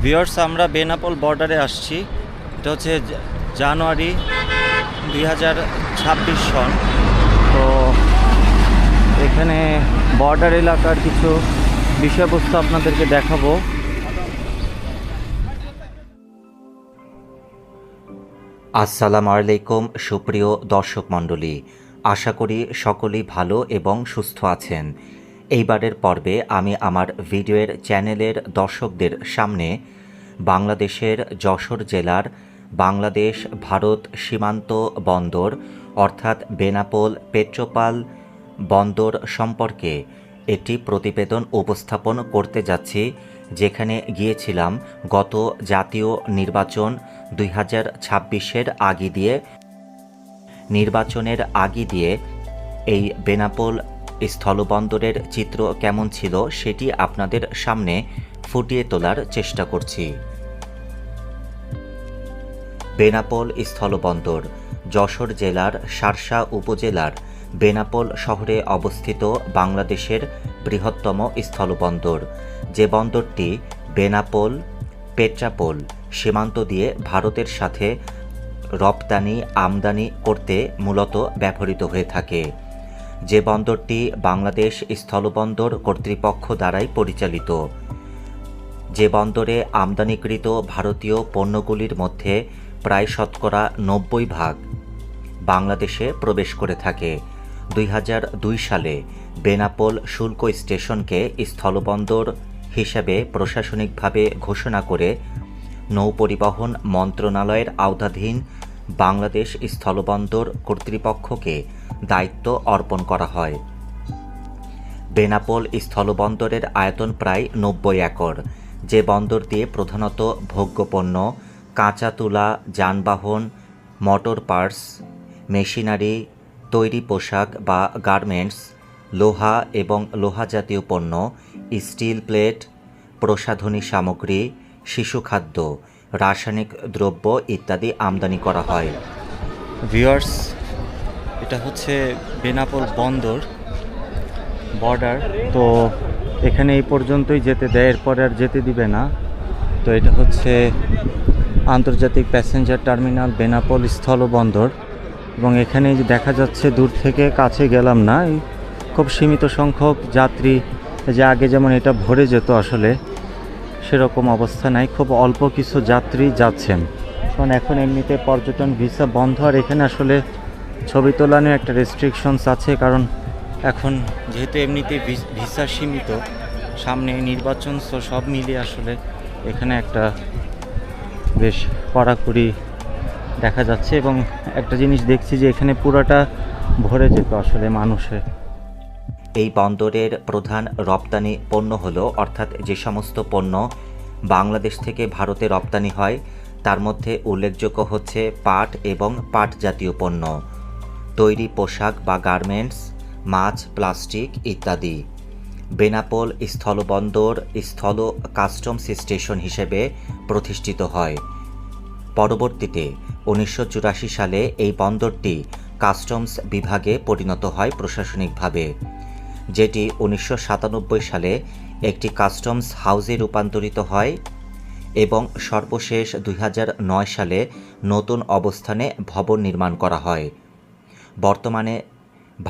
Viewers, আমরা বেনাপোল বর্ডারে আসছি। এটা হচ্ছে জানুয়ারি 2026 সন। তো এখানে বর্ডার এলাকার কিছু বিষয়বস্তু আপনাদেরকে দেখাবো। আসসালামু আলাইকুম সুপ্রিয় দর্শক মণ্ডলী, আশা করি সকলেই ভালো এবং সুস্থ আছেন। এইবারের পর্বে আমি আমার ভিডিওর চ্যানেলের দর্শকদের সামনে বাংলাদেশের যশোর জেলার বাংলাদেশ ভারত সীমান্ত বন্দর অর্থাৎ বেনাপোল পেট্রোপাল বন্দর সম্পর্কে একটি প্রতিবেদন উপস্থাপন করতে যাচ্ছি, যেখানে গিয়েছিলাম গত জাতীয় নির্বাচন 2026-এর নির্বাচনের আগে দিয়ে এই বেনাপোল স্থলবন্দরের চিত্র কেমন ছিল সেটি আপনাদের সামনে ফুটিয়ে তোলার চেষ্টা করছি। বেনাপোল স্থলবন্দর যশোর জেলার শার্শা উপজেলার বেনাপোল শহরে অবস্থিত বাংলাদেশের বৃহত্তম স্থলবন্দর, যে বন্দরটি বেনাপোল পেট্রাপোল সীমান্ত দিয়ে ভারতের সাথে রপ্তানি আমদানি করতে মূলত ব্যবহৃত হয়ে থাকে। যে বন্দরটি বাংলাদেশ স্থলবন্দর কর্তৃপক্ষ দ্বারাই পরিচালিত। যে বন্দরে আমদানিকৃত ভারতীয় পণ্যগুলির মধ্যে প্রায় শতকরা 90% বাংলাদেশে প্রবেশ করে থাকে। 2002 সালে বেনাপোল শুল্ক স্টেশনকে স্থলবন্দর হিসাবে প্রশাসনিকভাবে ঘোষণা করে নৌপরিবহন মন্ত্রণালয়ের আওতাধীন বাংলাদেশ স্থলবন্দর কর্তৃপক্ষকে দায়িত্ব অর্পণ করা হয়। বেনাপোল স্থলবন্দরের আয়তন প্রায় 90 একর। যে বন্দর দিয়ে প্রধানত ভোগ্যপণ্য, কাঁচা তুলা, যানবাহন, মোটর পার্টস, মেশিনারি, তৈরি পোশাক বা গার্মেন্টস, লোহা এবং লোহা জাতীয় পণ্য, স্টিল প্লেট, প্রসাধনী সামগ্রী, শিশু খাদ্য, রাসায়নিক দ্রব্য ইত্যাদি আমদানি করা হয়। ভিউয়ার্স, এটা হচ্ছে বেনাপোল বন্দর বর্ডার। তো এখানে এই পর্যন্তই যেতে দেয়, এরপরে আর যেতে দিবে না। তো এটা হচ্ছে আন্তর্জাতিক প্যাসেঞ্জার টার্মিনাল বেনাপোল স্থলবন্দর, এবং এখানে যে দেখা যাচ্ছে দূর থেকে, কাছে গেলাম না, এই খুব সীমিত সংখ্যক যাত্রী, যে আগে যেমন এটা ভরে যেত আসলে সেরকম অবস্থা নাই, খুব অল্প কিছু যাত্রী যাচ্ছেন। কারণ এখন এমনিতে পর্যটন ভিসা বন্ধ, আর এখানে আসলে ছবি তোলানো একটা রেস্ট্রিকশনস আছে, কারণ এখন যেহেতু এমনিতে ভিসা সীমিত, সামনে নির্বাচন, তো সব মিলিয়ে আসলে এখানে একটা বেশ কড়াকড়ি দেখা যাচ্ছে। এবং একটা জিনিস দেখছি যে এখানে পুরোটা ভরে যেত আসলে মানুষে। এই বন্দরের প্রধান রপ্তানি পণ্য হলো, অর্থাৎ যে সমস্ত পণ্য বাংলাদেশ থেকে ভারতে রপ্তানি হয় তার মধ্যে উল্লেখযোগ্য হচ্ছে পাট এবং পাট জাতীয় পণ্য, তৈরি পোশাক বা গার্মেন্টস, মাছ, প্লাস্টিক ইত্যাদি। বেনাপোল স্থলবন্দর স্থল কাস্টমস স্টেশন হিসেবে প্রতিষ্ঠিত হয়। পরবর্তীতে 1984 সালে এই বন্দরটি কাস্টমস বিভাগে পরিণত হয় প্রশাসনিকভাবে, যেটি 1997 সালে একটি কাস্টমস হাউজে রূপান্তরিত হয় এবং সর্বশেষ 2009 সালে নতুন অবস্থানে ভবন নির্মাণ করা হয়। বর্তমানে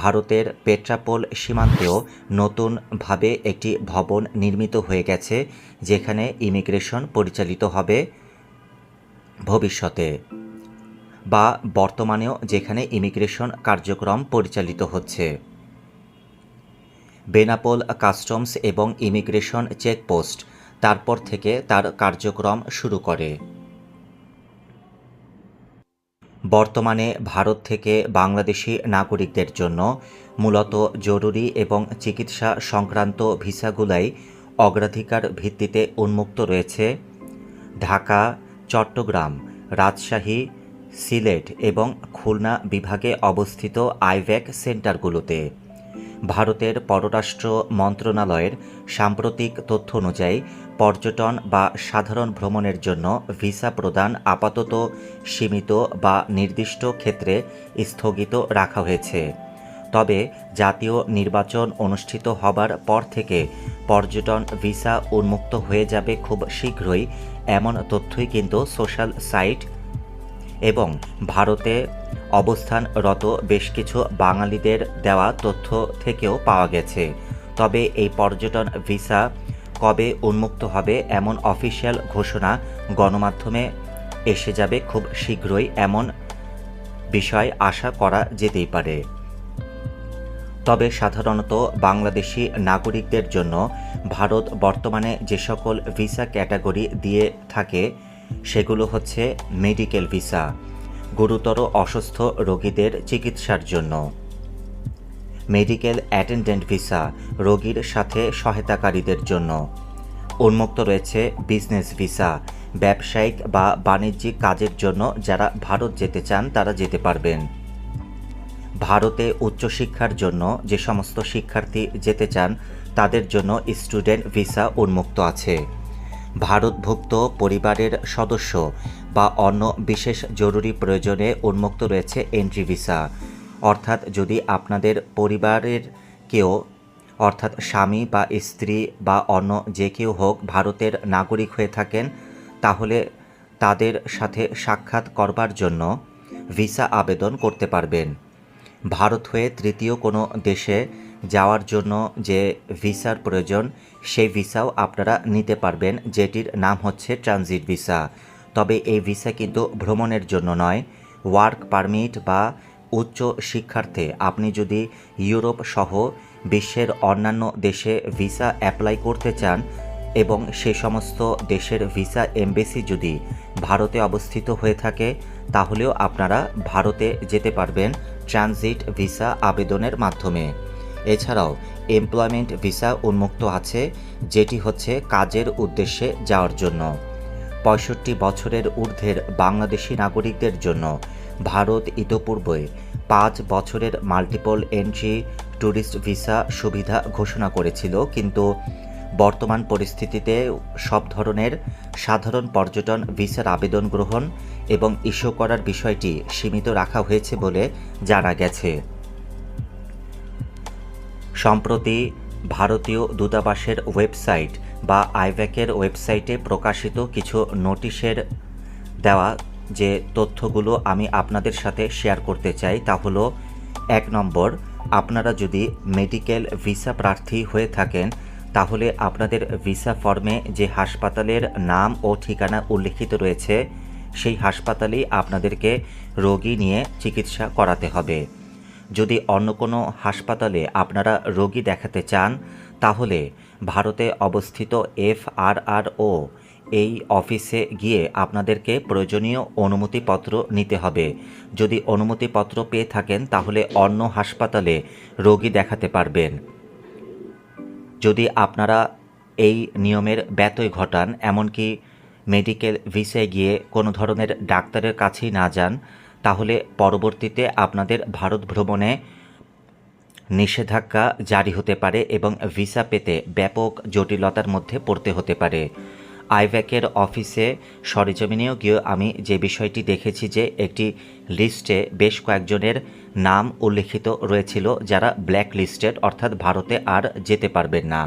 ভারতের পেট্রাপোল সীমান্তেও নতুনভাবে একটি ভবন নির্মিত হয়ে গেছে, যেখানে ইমিগ্রেশন পরিচালিত হবে ভবিষ্যতে, বা বর্তমানেও যেখানে ইমিগ্রেশন কার্যক্রম পরিচালিত হচ্ছে। বেনাপোল কাস্টমস এবং ইমিগ্রেশন চেকপোস্ট তারপর থেকে তার কার্যক্রম শুরু করে। বর্তমানে ভারত থেকে বাংলাদেশি নাগরিকদের জন্য মূলত জরুরি এবং চিকিৎসা সংক্রান্ত ভিসাগুলাই অগ্রাধিকার ভিত্তিতে উন্মুক্ত রয়েছে ঢাকা, চট্টগ্রাম, রাজশাহী, সিলেট এবং খুলনা বিভাগে অবস্থিত আইভ্যাক সেন্টারগুলোতে। ভারতের পররাষ্ট্র মন্ত্রণালয়ের সাম্প্রতিক তথ্য অনুযায়ী পর্যটন বা সাধারণ ভ্রমণের জন্য ভিসা প্রদান আপাতত সীমিত বা নির্দিষ্ট ক্ষেত্রে স্থগিত রাখা হয়েছে। তবে জাতীয় নির্বাচন অনুষ্ঠিত হবার পর থেকে পর্যটন ভিসা উন্মুক্ত হয়ে যাবে খুব শীঘ্রই, এমন তথ্যই কিন্তু সোশ্যাল সাইট এবং ভারতে অবস্থানরত বেশ কিছু বাঙালিদের দেওয়া তথ্য থেকেও পাওয়া গেছে। তবে এই পর্যটন ভিসা কবে উন্মুক্ত হবে এমন অফিসিয়াল ঘোষণা গণমাধ্যমে এসে যাবে খুব শীঘ্রই, এমন বিষয় আশা করা যেতেই পারে। তবে সাধারণত বাংলাদেশি নাগরিকদের জন্য ভারত বর্তমানে যে সকল ভিসা ক্যাটাগরি দিয়ে থাকে সেগুলো হচ্ছে মেডিকেল ভিসা, গুরুতর অসুস্থ রোগীদের চিকিৎসার জন্য; মেডিকেল অ্যাটেন্ডেন্ট ভিসা, রোগীর সাথে সহায়তাকারীদের জন্য; উন্মুক্ত রয়েছে বিজনেস ভিসা, ব্যবসায়িক বা বাণিজ্যিক কাজের জন্য যারা ভারত যেতে চান তারা যেতে পারবেন। ভারতে উচ্চশিক্ষার জন্য যে সমস্ত শিক্ষার্থী যেতে চান তাদের জন্য স্টুডেন্ট ভিসা উন্মুক্ত আছে। ভারতভুক্ত পরিবারের সদস্য বা অন্য বিশেষ জরুরি প্রয়োজনে উন্মুক্ত রয়েছে এন্ট্রি ভিসা, অর্থাৎ যদি আপনাদের পরিবারের কেউ অর্থাৎ স্বামী বা স্ত্রী বা অন্য যে কেউ হোক ভারতের নাগরিক হয়ে থাকেন তাহলে তাদের সাথে সাক্ষাৎ করবার জন্য ভিসা আবেদন করতে পারবেন। ভারত হয়ে তৃতীয় কোনো দেশে যাওয়ার জন্য যে ভিসার প্রয়োজন সেই ভিসাও আপনারা নিতে পারবেন, যেটির নাম হচ্ছে ট্রানজিট ভিসা। তবে এই ভিসা কিন্তু ভ্রমণের জন্য নয়, ওয়ার্ক পারমিট বা উচ্চ শিক্ষার্থে আপনি যদি ইউরোপ সহ বিশ্বের অন্যান্য দেশে ভিসা অ্যাপ্লাই করতে চান এবং সে সমস্ত দেশের ভিসা এমবেসি যদি ভারতে অবস্থিত হয়ে থাকে তাহলেও আপনারা ভারতে যেতে পারবেন ট্রানজিট ভিসা আবেদনের মাধ্যমে। এছাড়াও এমপ্লয়মেন্ট ভিসা উন্মুক্ত আছে, যেটি হচ্ছে কাজের উদ্দেশ্যে যাওয়ার জন্য। 65 বছরের ঊর্ধ্বের বাংলাদেশি নাগরিকদের জন্য ভারত ইতোপূর্বে 5 বছরের মাল্টিপল এন্ট্রি ট্যুরিস্ট ভিসা সুবিধা ঘোষণা করেছিল, কিন্তু বর্তমান পরিস্থিতিতে সব ধরনের সাধারণ পর্যটন ভিসার আবেদন গ্রহণ এবং ইস্যু করার বিষয়টি সীমিত রাখা হয়েছে বলে জানা গেছে। সম্প্রতি ভারতীয় দূতাবাসের ওয়েবসাইট বা আইভ্যাকের ওয়েবসাইটে প্রকাশিত কিছু নোটিশের দেওয়া যে তথ্যগুলো আমি আপনাদের সাথে শেয়ার করতে চাই তা হলো, 1 নম্বর, আপনারা যদি মেডিকেল ভিসা প্রার্থী হয়ে থাকেন তাহলে আপনাদের ভিসা ফর্মে যে হাসপাতালের নাম ও ঠিকানা উল্লিখিত রয়েছে সেই হাসপাতালেই আপনাদেরকে রোগী নিয়ে চিকিৎসা করাতে হবে। যদি অন্য কোনো হাসপাতালে আপনারা রোগী দেখাতে চান তাহলে ভারতে অবস্থিত FRRO এই অফিসে গিয়ে আপনাদেরকে প্রয়োজনীয় অনুমতিপত্র নিতে হবে। যদি অনুমতিপত্র পেয়ে থাকেন তাহলে অন্য হাসপাতালে রোগী দেখাতে পারবেন। যদি আপনারা এই নিয়মের ব্যত্যয় ঘটান, এমনকি মেডিকেল ভিসায় গিয়ে কোনো ধরনের ডাক্তারের কাছেই না যান, তাহলে পরবর্তীতে আপনাদের ভারত ভ্রমণে নিষেধাজ্ঞা জারি হতে পারে এবং ভিসা পেতে ব্যাপক জটিলতার মধ্যে পড়তে হতে পারে। আইভ্যাকের অফিসে সরেজমিনেও গিয়ে আমি যে বিষয়টি দেখেছি যে একটি লিস্টে বেশ কয়েকজনের নাম উল্লিখিত রয়েছিল যারা ব্ল্যাক লিস্টেড, অর্থাৎ ভারতে আর যেতে পারবেন না।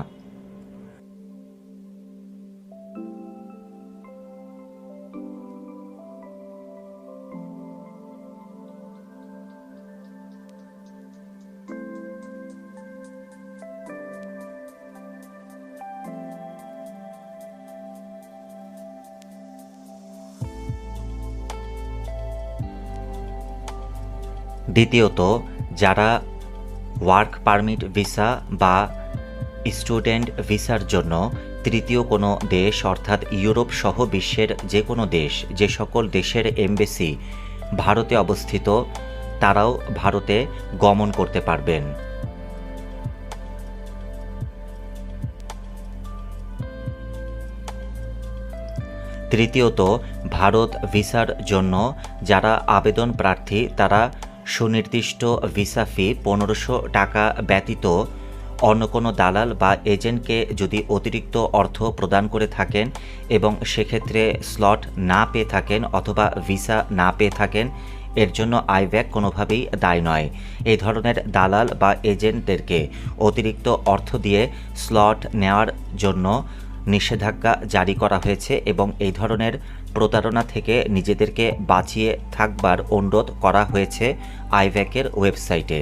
দ্বিতীয়ত, যারা ওয়ার্ক পারমিট ভিসা বা স্টুডেন্ট ভিসার জন্য তৃতীয় কোনো দেশ অর্থাৎ ইউরোপ সহ বিশ্বের যে কোনো দেশ, যে সকল দেশের এমবেসি ভারতে অবস্থিত তারাও ভারতে গমন করতে পারবেন। তৃতীয়ত, ভারত ভিসার জন্য যারা আবেদন প্রার্থী তারা সুনির্দিষ্ট ভিসা ফি 1500 টাকা ব্যতীত অন্য কোনো দালাল বা এজেন্টকে যদি অতিরিক্ত অর্থ প্রদান করে থাকেন এবং সেক্ষেত্রে স্লট না পেয়ে থাকেন অথবা ভিসা না পেয়ে থাকেন এর জন্য আইব্যাক কোনোভাবেই দায়ী নয়। এই ধরনের দালাল বা এজেন্টদেরকে অতিরিক্ত অর্থ দিয়ে স্লট নেওয়ার জন্য নিষেধাজ্ঞা জারি করা হয়েছে এবং এই ধরনের প্রতারণা থেকে নিজেদেরকে বাঁচিয়ে থাকবার অনুরোধ করা হয়েছে আইব্যাকের ওয়েবসাইটে।